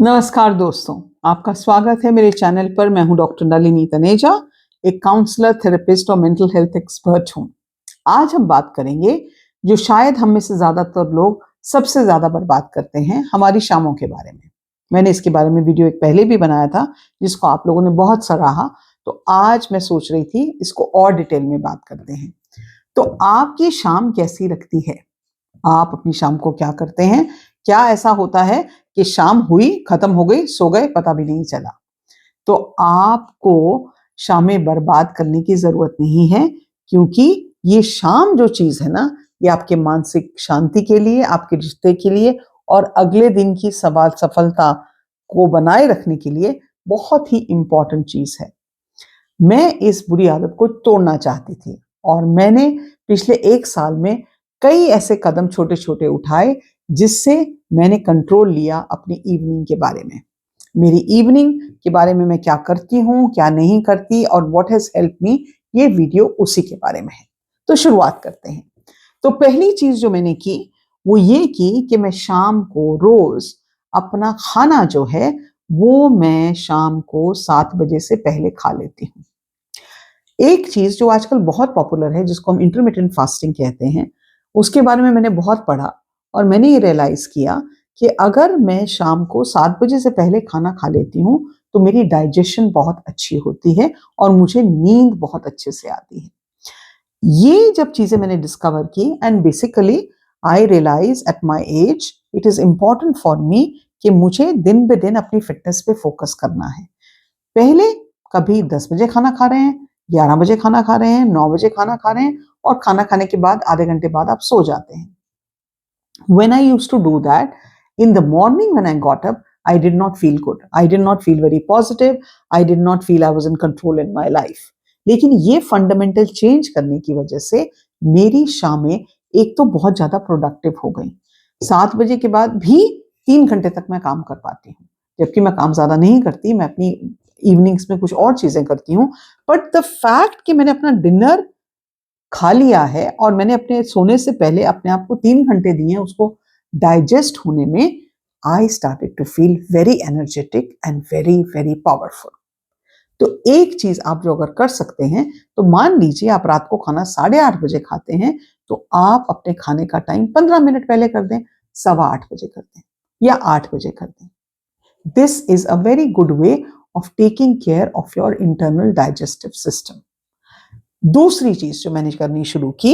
नमस्कार दोस्तों, आपका स्वागत है मेरे चैनल पर। मैं हूं डॉक्टर नलिनी तनेजा, एक काउंसलर, थेरेपिस्ट और मेंटल हेल्थ एक्सपर्ट हूं। आज हम बात करेंगे जो शायद हम में से ज्यादातर लोग सबसे ज्यादा बर्बाद करते हैं, हमारी शामों के बारे में। मैंने इसके बारे में वीडियो एक पहले भी बनाया था जिसको आप लोगों ने बहुत सराहा। तो आज मैं सोच रही थी इसको और डिटेल में बात करते हैं। तो आपकी शाम कैसी लगती है? आप अपनी शाम को क्या करते हैं? क्या ऐसा होता है कि शाम हुई, खत्म हो गई, सो गए, पता भी नहीं चला? तो आपको शामें बर्बाद करने की जरूरत नहीं है, क्योंकि ये शाम जो चीज है ना, ये आपके मानसिक शांति के लिए, आपके रिश्ते के लिए और अगले दिन की सफलता को बनाए रखने के लिए बहुत ही इंपॉर्टेंट चीज है। मैं इस बुरी आदत को तोड़ना चाहती थी और मैंने पिछले 1 साल में कई ऐसे कदम छोटे छोटे उठाए जिससे मैंने कंट्रोल लिया अपनी इवनिंग के बारे में। मेरी इवनिंग के बारे में मैं क्या करती हूँ, क्या नहीं करती और व्हाट हैज हेल्प मी, ये वीडियो उसी के बारे में है। तो शुरुआत करते हैं। तो पहली चीज जो मैंने की वो ये की कि मैं शाम को रोज अपना खाना जो है वो मैं शाम को 7 बजे से पहले खा लेती हूँ। एक चीज जो आजकल बहुत पॉपुलर है जिसको हम इंटरमिटेंट फास्टिंग कहते हैं, उसके बारे में मैंने बहुत पढ़ा और मैंने ये रियलाइज किया कि अगर मैं शाम को 7 बजे से पहले खाना खा लेती हूँ तो मेरी डाइजेशन बहुत अच्छी होती है और मुझे नींद बहुत अच्छे से आती है। ये जब चीजें मैंने डिस्कवर की and basically I realise at my age it is important for me कि मुझे दिन ब दिन अपनी फिटनेस पे फोकस करना है। पहले कभी 10 बजे खाना खा रहे हैं, 11 बजे खाना खा रहे हैं, 9 बजे खाना खा रहे हैं और खाना खाने के बाद आधे घंटे बाद आप सो जाते हैं। When I used to do that, in the morning when I got up, I did not feel good. I did not feel very positive. I did not feel I was in control in my life. लेकिन ये fundamental change करने की वजह से मेरी शामें एक तो बहुत ज्यादा प्रोडक्टिव हो गई। 7 बजे के बाद भी 3 घंटे तक मैं काम कर पाती हूँ, जबकि मैं काम ज्यादा नहीं करती, मैं अपनी इवनिंग्स में कुछ और चीजें करती हूँ। बट द फैक्ट कि मैंने अपना डिनर खा लिया है और मैंने अपने सोने से पहले अपने आप को 3 घंटे दिए हैं उसको डाइजेस्ट होने में, I started to feel very energetic and very very powerful. तो एक चीज आप जो अगर कर सकते हैं, तो मान लीजिए आप रात को खाना 8:30 बजे खाते हैं, तो आप अपने खाने का टाइम 15 मिनट पहले कर दें, 8:15 बजे कर दें या 8 बजे कर दें। This is a very good way of taking care of your internal digestive system. दूसरी चीज जो मैंने करनी शुरू की,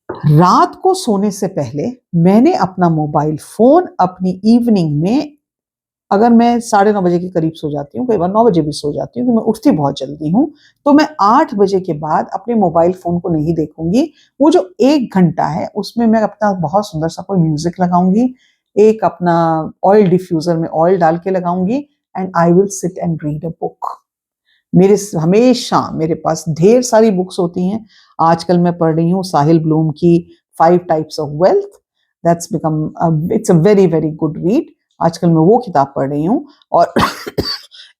रात को सोने से पहले मैंने अपना मोबाइल फोन अपनी इवनिंग में, अगर मैं 9:30 बजे के करीब सो जाती हूँ, कई बार 9 बजे भी सो जाती हूँ, मैं उठती बहुत जल्दी हूँ, तो मैं 8 बजे के बाद अपने मोबाइल फोन को नहीं देखूंगी। वो जो 1 घंटा है उसमें मैं अपना बहुत सुंदर सा कोई म्यूजिक लगाऊंगी, एक अपना ऑयल डिफ्यूजर में ऑयल डाल के लगाऊंगी and I will sit and read a book. हमेशा मेरे पास ढेर सारी बुक्स होती हैं। आजकल मैं पढ़ रही हूँ साहिल ब्लूम की 5 types of wealth. That's become it's a very very good read. आजकल मैं वो किताब पढ़ रही हूँ और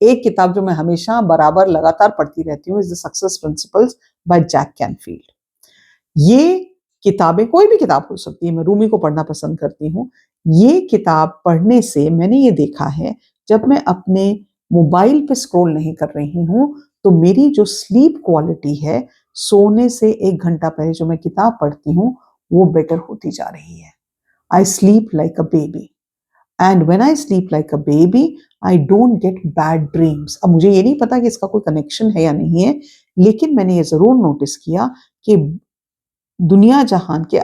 एक किताब जो मैं हमेशा बराबर लगातार पढ़ती रहती हूँ is the success principles by Jack Canfield. ये किताबें कोई भी किताब हो सकती है, मैं रूमी को पढ़ना पसंद करती हूँ। ये किताब पढ़ने से मैंने ये देखा है, जब मैं अपने मोबाइल पे स्क्रॉल नहीं कर रही हूँ तो मेरी जो स्लीप क्वालिटी है, सोने से 1 घंटा पहले जो मैं किताब पढ़ती हूँ वो बेटर होती जा रही है। I sleep like a baby and when I sleep like a baby I don't get bad dreams. अब मुझे ये नहीं पता कि इसका कोई कनेक्शन है या नहीं है, लेकिन मैंने ये जरूर नोटिस किया कि दुनिया जहान के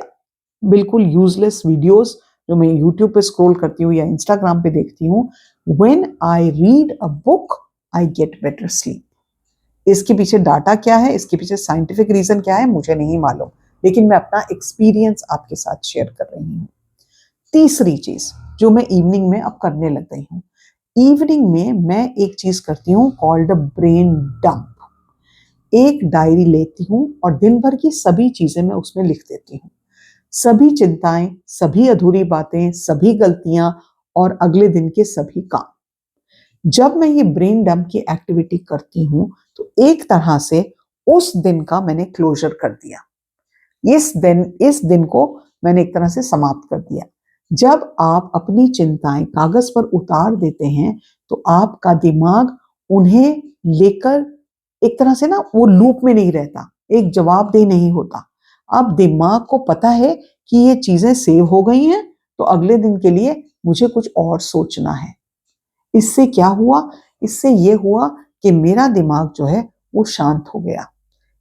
बिल्कुल यूजलेस वीडियोस जो मैं यूट्यूब पे स्क्रॉल करती हूँ या इंस्टाग्राम पे देखती हूँ, when I read a book I get better sleep. इसके पीछे डाटा क्या है, इसके पीछे साइंटिफिक रीजन क्या है, मुझे नहीं मालूम, लेकिन मैं अपना एक्सपीरियंस आपके साथ शेयर कर रही हूँ। तीसरी चीज जो मैं इवनिंग में अब करने लग गई हूँ, इवनिंग में मैं एक चीज करती हूँ कॉल्ड अ ब्रेन डंप। एक डायरी लेती हूँ और दिन भर की सभी चीजें मैं उसमें लिख देती हूँ, सभी चिंताएं, सभी अधूरी बातें, सभी गलतियां और अगले दिन के सभी काम। जब मैं ये ब्रेन डंप की एक्टिविटी करती हूँ तो एक तरह से उस दिन का मैंने क्लोजर कर दिया, इस दिन को मैंने एक तरह से समाप्त कर दिया। जब आप अपनी चिंताएं कागज पर उतार देते हैं तो आपका दिमाग उन्हें लेकर एक तरह से ना वो लूप में नहीं रहता, एक जवाबदेह नहीं होता। अब दिमाग को पता है कि ये चीजें सेव हो गई हैं, तो अगले दिन के लिए मुझे कुछ और सोचना है। इससे क्या हुआ? इससे ये हुआ कि मेरा दिमाग जो है वो शांत हो गया।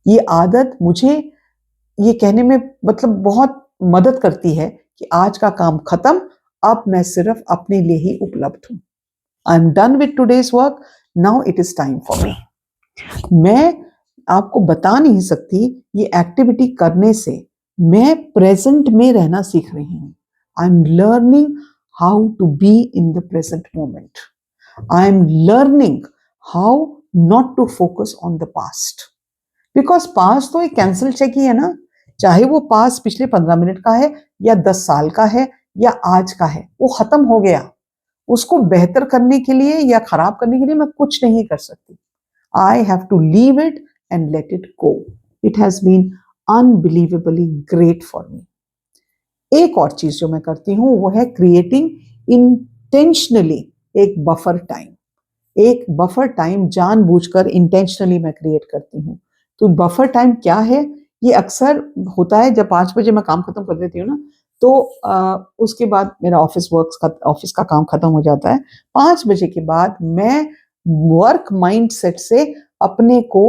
ये आदत मुझे ये कहने में मतलब बहुत मदद करती है कि आज का काम खत्म, अब मैं सिर्फ अपने लिए ही उपलब्ध हूं। I am done with today's work, now it is time for me. मैं आपको बता नहीं सकती, ये एक्टिविटी करने से मैं प्रेजेंट में रहना सीख रही हूं। I am learning how to be in the present moment. I am learning how not to focus on the past, because past तो एक कैंसिल चेक ही है ना। चाहे वो पास्ट पिछले 15 मिनट का है या 10 साल का है या आज का है, वो खत्म हो गया। उसको बेहतर करने के लिए या खराब करने के लिए मैं कुछ नहीं कर सकती। I have to leave it and let it go. It has been unbelievably great for me. एक और चीज जो मैं करती हूँ वो है क्रिएटिंग इंटेंशनली एक बफर टाइम। एक बफर टाइम जानबूझकर इंटेंशनली मैं क्रिएट करती हूँ। तो बफर टाइम क्या है? ये अक्सर होता है जब 5 बजे मैं काम खत्म कर देती हूँ ना, तो उसके बाद मेरा ऑफिस का काम खत्म हो जाता है। 5 बजे के बाद मैं वर्क माइंडसेट से अपने को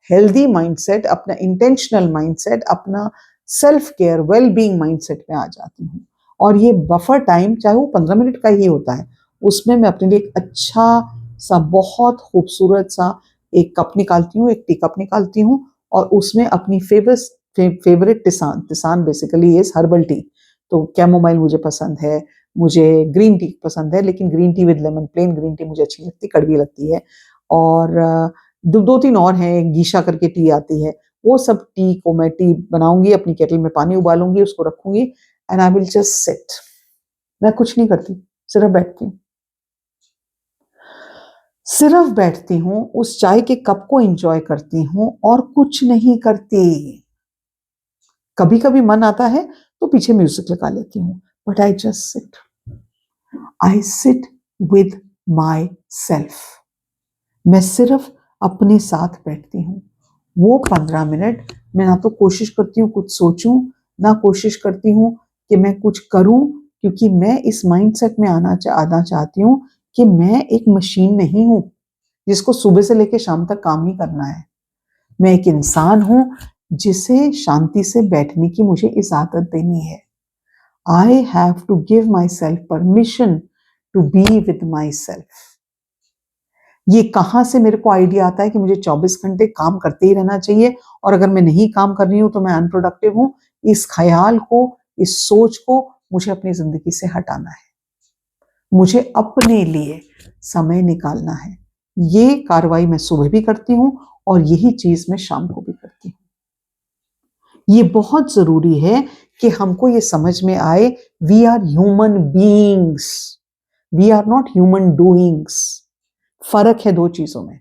हेल्दी माइंडसेट, अपना इंटेंशनल माइंडसेट, अपना self care well being mindset में आ जाती हूँ। और ये बफर टाइम चाहे वो 15 मिनट का ही होता है, उसमें मैं अपने लिए एक अच्छा सा बहुत खूबसूरत सा एक कप निकालती हूँ, एक टी कप निकालती हूँ और उसमें अपनी favourite tisane basically is herbal tea. तो कैमोमाइल मुझे पसंद है, मुझे ग्रीन टी पसंद है, लेकिन green tea with lemon, plain green tea मुझे अच्छी लगती, कड़वी लगती है। और दो तीन और हैं, गीशा करके टी आती है। वो सब टी को मैं टी बनाऊंगी, अपनी केटल में पानी उबालूंगी, उसको रखूंगी and I will just sit. मैं कुछ नहीं करती, सिर्फ बैठती हूँ। सिर्फ बैठती हूँ, उस चाय के कप को एंजॉय करती हूँ और कुछ नहीं करती। कभी कभी मन आता है तो पीछे म्यूजिक लगा लेती हूँ, but I just sit. I sit with my self. मैं सिर्फ अपने साथ बैठती हूँ। वो 15 मिनट मैं ना तो कोशिश करती हूँ कुछ सोचूं, ना कोशिश करती हूँ कि मैं कुछ करूं, क्योंकि मैं इस माइंडसेट में आना चाहती हूँ कि मैं एक मशीन नहीं हूं जिसको सुबह से लेकर शाम तक काम ही करना है। मैं एक इंसान हूं जिसे शांति से बैठने की मुझे इजाजत देनी है। I have to give my self permission to be with my self. ये कहाँ से मेरे को आइडिया आता है कि मुझे 24 घंटे काम करते ही रहना चाहिए और अगर मैं नहीं काम कर रही हूँ तो मैं अनप्रोडक्टिव हूँ? इस ख्याल को, इस सोच को मुझे अपनी जिंदगी से हटाना है। मुझे अपने लिए समय निकालना है। ये कार्रवाई मैं सुबह भी करती हूँ और यही चीज मैं शाम को भी करती हूँ। ये बहुत जरूरी है कि हमको ये समझ में आए, we are human beings, we are not human doings. फर्क है दो चीजों में।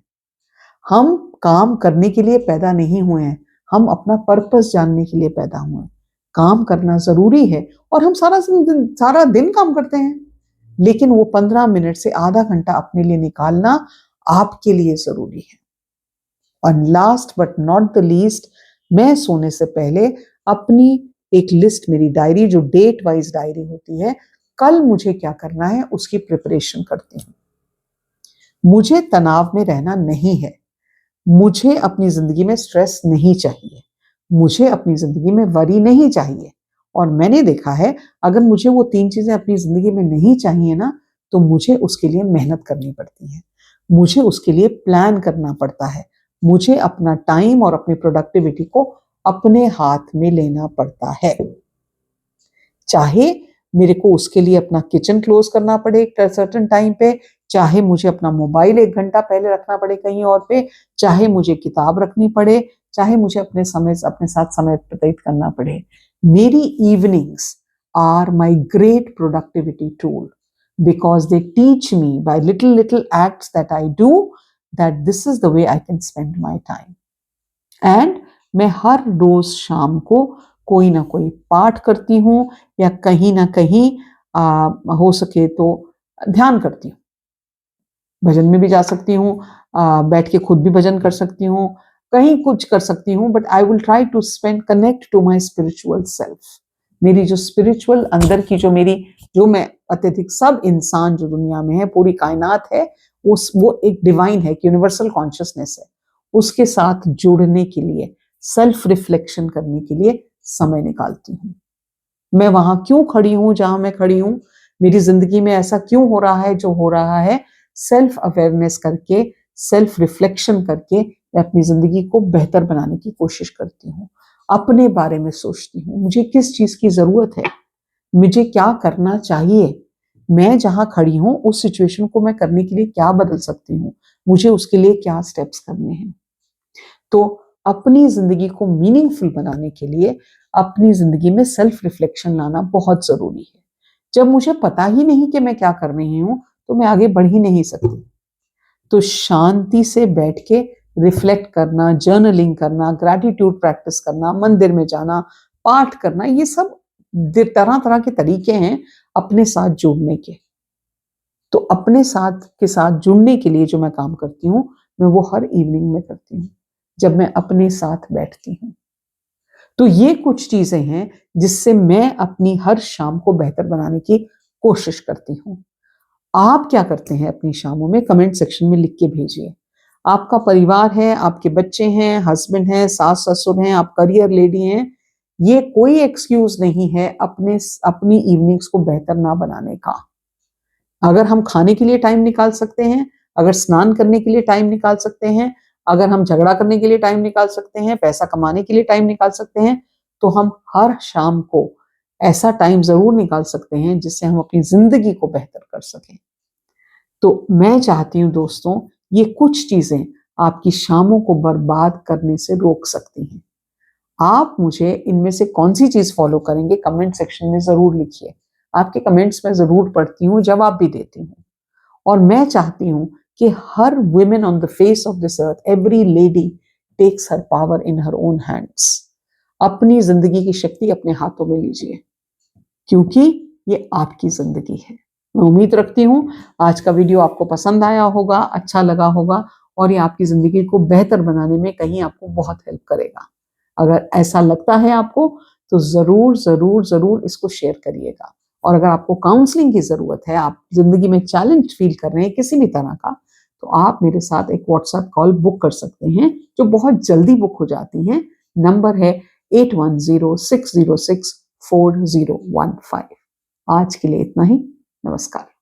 हम काम करने के लिए पैदा नहीं हुए हैं, हम अपना पर्पस जानने के लिए पैदा हुए हैं। काम करना जरूरी है और हम सारा दिन काम करते हैं, लेकिन वो 15 मिनट से आधा घंटा अपने लिए निकालना आपके लिए जरूरी है। और last but not the least, मैं सोने से पहले अपनी एक लिस्ट, मेरी डायरी जो डेट वाइज डायरी होती है, कल मुझे क्या करना है उसकी प्रिपरेशन करती हूँ। मुझे तनाव में रहना नहीं है, मुझे अपनी जिंदगी में स्ट्रेस नहीं चाहिए, मुझे अपनी जिंदगी में वरी नहीं चाहिए। और मैंने देखा है अगर मुझे वो 3 चीजें अपनी जिंदगी में नहीं चाहिए ना, तो मुझे उसके लिए मेहनत करनी पड़ती है, मुझे उसके लिए प्लान करना पड़ता है, मुझे अपना टाइम और अपनी प्रोडक्टिविटी को अपने हाथ में लेना पड़ता है। चाहे मेरे को उसके लिए अपना किचन क्लोज करना पड़े एक सर्टेन टाइम पे, चाहे मुझे अपना मोबाइल 1 घंटा पहले रखना पड़े कहीं और पे, चाहे मुझे किताब रखनी पड़े, चाहे मुझे अपने साथ समय व्यतीत करना पड़े। मेरी evenings are my great productivity tool because they teach me by little little acts that I do that this is the way I can spend my time. And मैं हर रोज शाम को कोई ना कोई पाठ करती हूँ या कहीं ना कहीं हो सके तो ध्यान करती हूँ, भजन में भी जा सकती हूँ, बैठ के खुद भी भजन कर सकती हूँ, कहीं कुछ कर सकती हूँ, but I will try to spend connect to my spiritual self. मेरी जो स्पिरिचुअल अंदर की जो मैं अत्यधिक सब इंसान जो दुनिया में है, पूरी कायनात है, वो एक डिवाइन है, यूनिवर्सल कॉन्शियसनेस है, उसके साथ जुड़ने के लिए, सेल्फ रिफ्लेक्शन करने के लिए समय निकालती हूँ। मैं वहां क्यों खड़ी हूँ जहां मैं खड़ी हूँ, मेरी जिंदगी में ऐसा क्यों हो रहा है जो हो रहा है, सेल्फ अवेयरनेस करके, सेल्फ रिफ्लेक्शन करके मैं अपनी जिंदगी को बेहतर बनाने की कोशिश करती हूँ। अपने बारे में सोचती हूँ, मुझे किस चीज की जरूरत है, मुझे क्या करना चाहिए, मैं जहां खड़ी हूँ उस सिचुएशन को मैं करने के लिए क्या बदल सकती हूँ, मुझे उसके लिए क्या स्टेप्स करने हैं। तो अपनी जिंदगी को मीनिंगफुल बनाने के लिए अपनी जिंदगी में सेल्फ रिफ्लेक्शन लाना बहुत जरूरी है। जब मुझे पता ही नहीं कि मैं क्या कर रही हूँ तो मैं आगे बढ़ ही नहीं सकती। तो शांति से बैठ के रिफ्लेक्ट करना, जर्नलिंग करना, ग्रैटिट्यूड प्रैक्टिस करना, मंदिर में जाना, पाठ करना, ये सब तरह तरह के तरीके हैं अपने साथ जुड़ने के। तो अपने साथ के साथ जुड़ने के लिए जो मैं काम करती हूँ, मैं वो हर इवनिंग में करती हूँ जब मैं अपने साथ बैठती हूँ। तो ये कुछ चीजें हैं जिससे मैं अपनी हर शाम को बेहतर बनाने की कोशिश करती हूँ। आप क्या करते हैं अपनी शामों में? कमेंट सेक्शन में लिख के भेजिए। आपका परिवार है, आपके बच्चे हैं, हस्बैंड हैं, सास ससुर हैं, आप करियर लेडी हैं, ये कोई एक्सक्यूज नहीं है अपनी इवनिंग्स को बेहतर ना बनाने का। अगर हम खाने के लिए टाइम निकाल सकते हैं, अगर स्नान करने के लिए टाइम निकाल सकते हैं, अगर हम झगड़ा करने के लिए टाइम निकाल सकते हैं, पैसा कमाने के लिए टाइम निकाल सकते हैं, तो हम हर शाम को ऐसा टाइम जरूर निकाल सकते हैं जिससे हम अपनी जिंदगी को बेहतर कर सकें। तो मैं चाहती हूँ दोस्तों, ये कुछ चीजें आपकी शामों को बर्बाद करने से रोक सकती हैं। आप मुझे इनमें से कौन सी चीज फॉलो करेंगे, कमेंट सेक्शन में जरूर लिखिए। आपके कमेंट्स मैं जरूर पढ़ती हूँ, जवाब भी देती हूँ। और मैं चाहती हूँ कि हर women on the face of this earth, every lady takes her power in her own hands. अपनी जिंदगी की शक्ति अपने हाथों में लीजिए, क्योंकि ये आपकी जिंदगी है। मैं उम्मीद रखती हूँ आज का वीडियो आपको पसंद आया होगा, अच्छा लगा होगा, और ये आपकी जिंदगी को बेहतर बनाने में कहीं आपको बहुत हेल्प करेगा। अगर ऐसा लगता है आपको तो जरूर जरूर जरूर इसको शेयर करिएगा। और अगर आपको काउंसलिंग की जरूरत है, आप जिंदगी में चैलेंज फील कर रहे हैं किसी भी तरह का, तो आप मेरे साथ एक व्हाट्सएप कॉल बुक कर सकते हैं, जो बहुत जल्दी बुक हो जाती है। नंबर है 8106064015। आज के लिए इतना ही। नमस्कार।